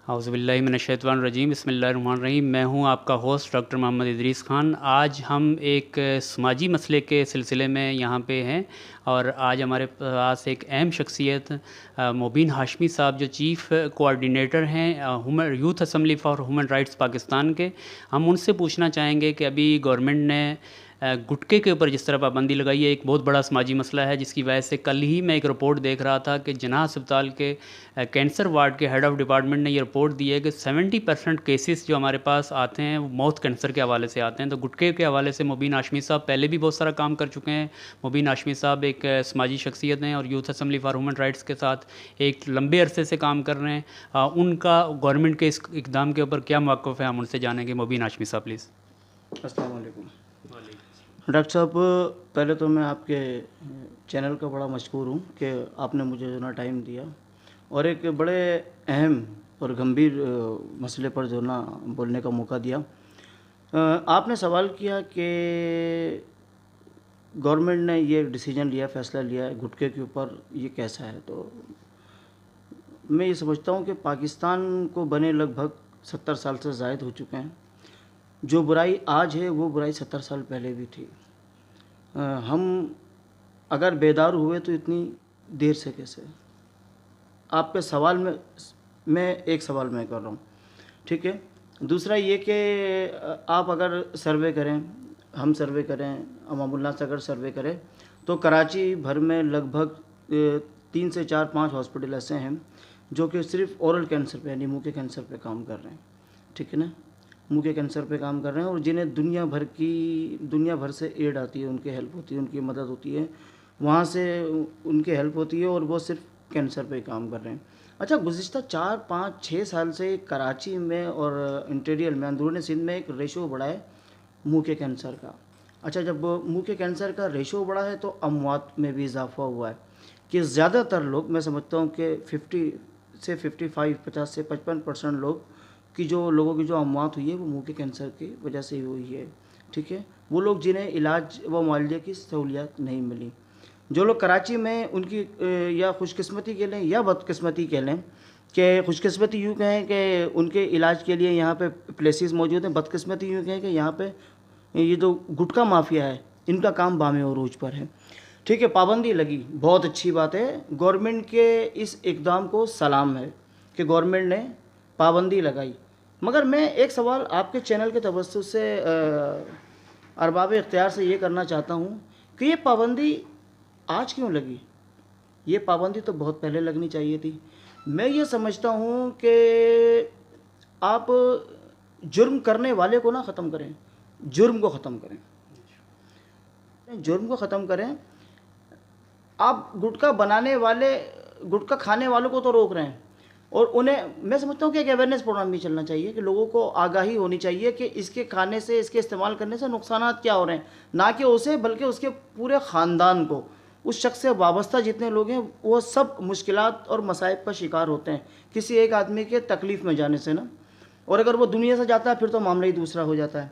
औज़ुबिल्लाहि मिनश्शैतानिर्रजीम बिस्मिल्लाहिर्रहमानिर्रहीम। मैं हूं आपका होस्ट डॉक्टर मोहम्मद इदरीस ख़ान। आज हम एक समाजी मसले के सिलसिले में यहाँ पे हैं और आज हमारे पास एक अहम शख्सियत मुबीन हाशमी साहब जो चीफ़ कोऑर्डिनेटर हैं youth assembly for human rights Pakistan के। हम उनसे पूछना चाहेंगे कि अभी गवर्नमेंट ने गुटखे के ऊपर जिस तरह पाबंदी लगाई है, एक बहुत बड़ा समाजी मसला है, जिसकी वजह से कल ही मैं एक रिपोर्ट देख रहा था कि जनाह अस्पताल के कैंसर वार्ड के हेड ऑफ़ डिपार्टमेंट ने ये रिपोर्ट दी है कि 70% केसेस जो हमारे पास आते हैं वो माउथ कैंसर के हवाले से आते हैं। तो गुटखे के हवाले से मुबीन हाशमी साहब पहले भी बहुत सारा काम कर चुके हैं। मुबीन हाशमी साहब एक समाजी शख्सियत हैं और youth assembly for human rights के साथ एक लंबे अरसे से काम कर रहे हैं। उनका गवर्नमेंट के इस इक़दाम के ऊपर क्या मौक़िफ़ है, हम उनसे जानेंगे। मुबीन हाशमी साहब प्लीज़। अस्सलाम वालेकुम डॉक्टर साहब, पहले तो मैं आपके चैनल का बड़ा मशकूर हूँ कि आपने मुझे जो ना टाइम दिया और एक बड़े अहम और गंभीर मसले पर जो ना बोलने का मौका दिया। आपने सवाल किया कि गवर्नमेंट ने ये डिसीजन लिया, फ़ैसला लिया है गुटखे के ऊपर, ये कैसा है। तो मैं ये समझता हूँ कि पाकिस्तान को बने लगभग 70 साल से ज़ायद हो चुके हैं। जो बुराई आज है वो बुराई 70 साल पहले भी थी। हम अगर बेदार हुए तो इतनी देर से कैसे। आपके सवाल में मैं एक सवाल मैं कर रहा हूँ, ठीक है। दूसरा ये कि आप अगर सर्वे करें, हम सर्वे करें, अमामुल्लाह से अगर सर्वे करें तो कराची भर में लगभग 3 से 4-5 हॉस्पिटल ऐसे हैं जो कि सिर्फ ओरल कैंसर पे यानी मुंह के कैंसर पे काम कर रहे हैं, ठीक है ना। मुंह के कैंसर पे काम कर रहे हैं और जिन्हें दुनिया भर से एड आती है, उनकी हेल्प होती है, उनकी मदद होती है, वहाँ से उनकी हेल्प होती है और वो सिर्फ कैंसर पे काम कर रहे हैं। अच्छा, गुज़िश्ता 4-5-6 साल से कराची में और इंटीरियर में, अंदरूनी सिंध में एक रेशो बढ़ा है मुंह के कैंसर का। अच्छा, जब मुंह के कैंसर का रेशो बढ़ा है तो अमवात में भी इजाफा हुआ है कि ज़्यादातर लोग, मैं समझता हूँ कि 50 से 55% लोग कि जो लोगों की जो अमवात हुई है वो मुंह के कैंसर की वजह से ही हुई है, ठीक है। वो लोग जिन्हें इलाज व मुआवजे की सहूलियत नहीं मिली, जो लोग कराची में उनकी या खुशकिस्मती कह लें या बदकिस्मती कह लें, कि खुशकिस्मती यूँ कहें कि उनके इलाज के लिए यहाँ पे प्लेसेस मौजूद हैं, बदकिस्मती यूँ कहें कि यहाँ पे ये जो गुटखा माफिया है इनका काम बामे अरूज पर है, ठीक है। पाबंदी लगी, बहुत अच्छी बात है, गवर्नमेंट के इस इक़दाम को सलाम है कि गवर्नमेंट ने पाबंदी लगाई। मगर मैं एक सवाल आपके चैनल के तवज्जुह से अरबाब इख्तियार से ये करना चाहता हूँ कि ये पाबंदी आज क्यों लगी। ये पाबंदी तो बहुत पहले लगनी चाहिए थी। मैं ये समझता हूँ कि आप जुर्म करने वाले को ना ख़त्म करें, जुर्म को ख़त्म करें, जुर्म को ख़त्म करें। आप गुटखा बनाने वाले, गुटखा खाने वालों को तो रोक रहे हैं और उन्हें, मैं समझता हूँ कि एक अवेयरनेस प्रोग्राम भी चलना चाहिए कि लोगों को आगाही होनी चाहिए कि इसके खाने से, इसके इस्तेमाल करने से नुकसानात क्या हो रहे हैं, ना कि उसे बल्कि उसके पूरे ख़ानदान को, उस शख्स से वाबस्ता जितने लोग हैं वो सब मुश्किलात और मसाइब का शिकार होते हैं किसी एक आदमी के तकलीफ़ में जाने से ना। और अगर वो दुनिया से जाता है फिर तो मामला ही दूसरा हो जाता है।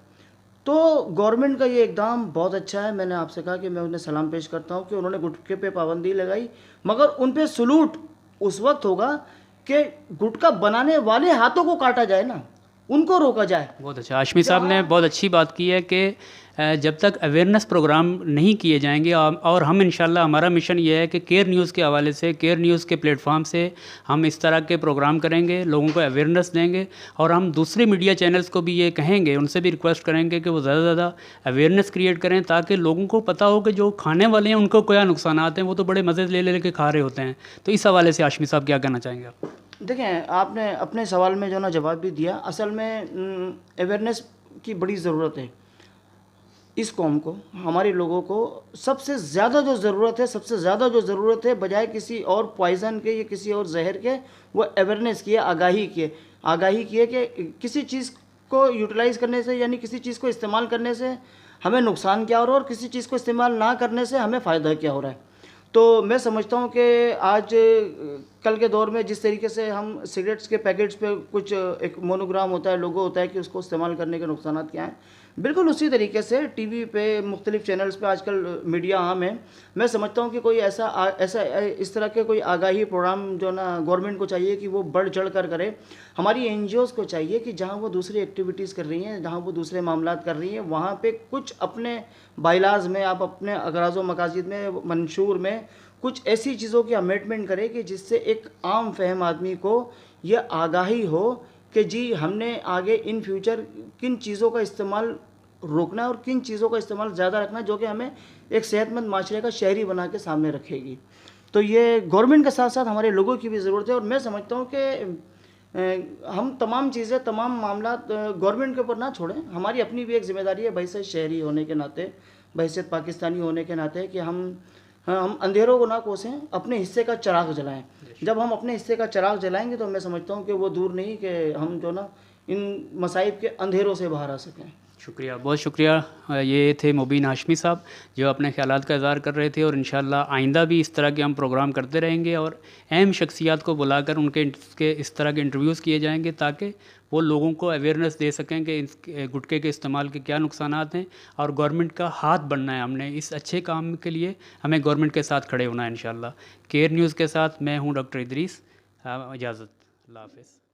तो गवर्नमेंट का ये इक़दाम बहुत अच्छा है। मैंने आपसे कहा कि मैं उन्हें सलाम पेश करता हूँ कि उन्होंने गुटखे पे पाबंदी लगाई, मगर उन पे सलूट उस वक्त होगा कि गुटखा बनाने वाले हाथों को काटा जाए ना, उनको रोका जाए। बहुत अच्छा, हाशमी साहब ने बहुत अच्छी बात की है कि जब तक अवेयरनेस प्रोग्राम नहीं किए जाएंगे, और हम इंशाल्लाह, हमारा मिशन ये है कि केयर न्यूज़ के हवाले से, केयर न्यूज़ के प्लेटफॉर्म से हम इस तरह के प्रोग्राम करेंगे, लोगों को अवेयरनेस देंगे और हम दूसरे मीडिया चैनल्स को भी ये कहेंगे, उनसे भी रिक्वेस्ट करेंगे कि वो ज़्यादा से ज़्यादा अवेयरनेस क्रिएट करें ताकि लोगों को पता हो कि जो खाने वाले हैं उनको क्या नुकसान हैं। वो तो बड़े मज़े ले ले के खा रहे होते हैं। तो इस हवाले से हाशमी साहब क्या कहना चाहेंगे आप? देखें, आपने अपने सवाल में जो ना जवाब भी दिया। असल में अवेयरनेस की बड़ी ज़रूरत है इस कौम को, हमारे लोगों को। सबसे ज़्यादा जो ज़रूरत है, सबसे ज़्यादा जो ज़रूरत है, बजाय किसी और पॉइज़न के या किसी और जहर के, वो अवेयरनेस की है, आगाही की है। आगाही की है कि किसी चीज़ को यूटिलाइज़ करने से, यानी किसी चीज़ को इस्तेमाल करने से हमें नुकसान क्या हो रहा है और किसी चीज़ को इस्तेमाल ना करने से हमें फ़ायदा क्या हो रहा है। तो मैं समझता हूँ कि आज कल के दौर में जिस तरीके से हम सिगरेट्स के पैकेट्स पे कुछ एक मोनोग्राम होता है, लोगो होता है कि उसको इस्तेमाल करने के नुकसानात क्या हैं, बिल्कुल उसी तरीके से टीवी पे मुख्तलिफ चैनल्स पे आजकल मीडिया आम है। मैं समझता हूँ कि कोई इस तरह के कोई आगाही प्रोग्राम जो ना गवर्नमेंट को चाहिए कि वो बढ़ चढ़ कर करे। हमारी एनजीओज़ को चाहिए कि जहाँ वो दूसरी एक्टिविटीज़ कर रही हैं, जहाँ वो दूसरे मामलात कर रही हैं, वहाँ पे कुछ अपने बाइलाज़ में, आप अपने अगराज़ व मकासिद में, मंशूर में कुछ ऐसी चीज़ों की अमेंडमेंट करें कि जिससे एक आम फहम आदमी को यह आगाही हो कि जी हमने आगे इन फ्यूचर किन चीज़ों का इस्तेमाल रोकना है और किन चीज़ों का इस्तेमाल ज़्यादा रखना है, जो कि हमें एक सेहतमंद माशरे का शहरी बना के सामने रखेगी। तो ये गवर्नमेंट के साथ साथ हमारे लोगों की भी ज़रूरत है। और मैं समझता हूँ कि हम तमाम चीज़ें, तमाम मामलात गवर्नमेंट के ऊपर ना छोड़ें। हमारी अपनी भी एक ज़िम्मेदारी है बहैसियत शहरी होने के नाते, बहैसियत पाकिस्तानी होने के नाते, कि हम अंधेरों को ना कोसें, अपने हिस्से का चिराग जलाएं। जब हम अपने हिस्से का चिराग जलाएंगे तो मैं समझता हूँ कि वो दूर नहीं कि हम जो ना इन मसाइब के अंधेरों से बाहर आ सकें। शुक्रिया, बहुत शुक्रिया। ये थे मुबीन हाशमी साहब जो अपने ख़यालात का इज़हार कर रहे थे, और इंशाअल्लाह आइंदा भी इस तरह के हम प्रोग्राम करते रहेंगे और अहम शख्सियात को बुलाकर उनके इस तरह के इंटरव्यूज़ किए जाएंगे ताकि वो लोगों को अवेयरनेस दे सकें कि इस गुटखे के इस्तेमाल के क्या नुकसानात हैं। और गवर्नमेंट का हाथ बनना है, हमने इस अच्छे काम के लिए हमें गवर्नमेंट के साथ खड़े होना है इंशाअल्लाह। केयर न्यूज़ के साथ मैं हूँ डॉक्टर इदरीस। इजाज़त, अल्लाह हाफ़िज़।